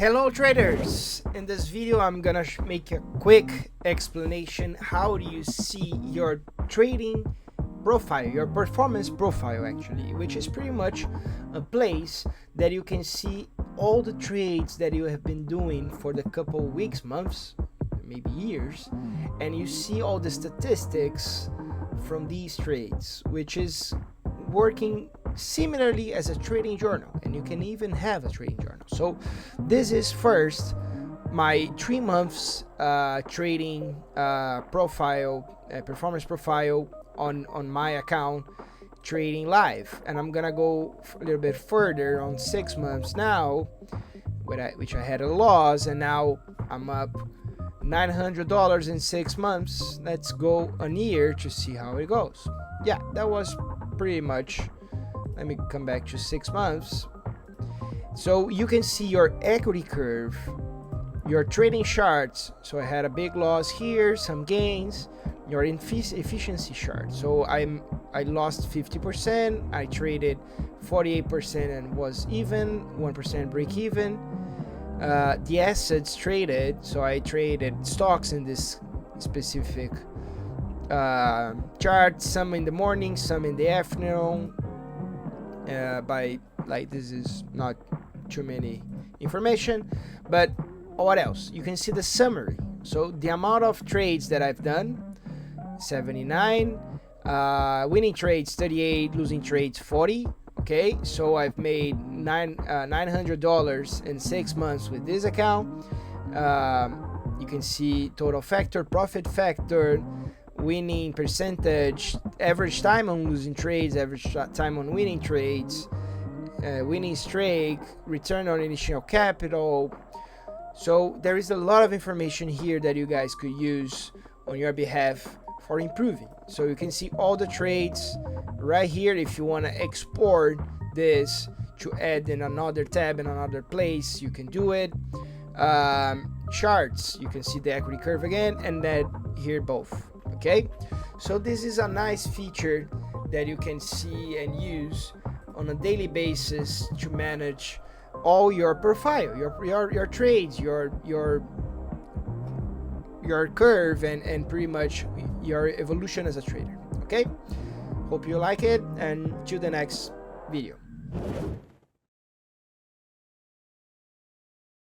Hello traders! In this video I'm gonna make a quick explanation how do you see your trading profile, your performance profile actually, which is pretty much a place that you can see all the trades that you have been doing for the couple weeks, months, maybe years, and you see all the statistics from these trades, which is working similarly as a trading journal, and you can even have a trading journal. So this is first my 3 months trading profile, performance profile on my account trading live, and I'm gonna go a little bit further on 6 months now, which I had a loss, and now I'm up $900 in 6 months. Let's go a year to see how it goes. Yeah, that was pretty much. Let me come back to 6 months. So you can see your equity curve, your trading charts. So I had a big loss here, some gains, your efficiency chart. So I lost 50%, I traded 48% and was even, 1% break even. The assets traded, so I traded stocks in this specific chart, some in the morning, some in the afternoon. By like, this is not too many information, but what else? You can see the summary. So the amount of trades that I've done, 79, winning trades 38, losing trades 40. Okay, so I've made $900 in 6 months with this account. You can see total factor, profit factor, winning percentage, average time on losing trades, average time on winning trades, winning streak, return on initial capital. So there is a lot of information here that you guys could use on your behalf for improving. So you can see all the trades right here. If you want to export this to add in another tab in another place, you can do it. Charts, you can see the equity curve again, and then here both. Okay, so this is a nice feature that you can see and use on a daily basis to manage all your profile, your trades, your curve, and pretty much your evolution as a trader. Okay, hope you like it, and till the next video.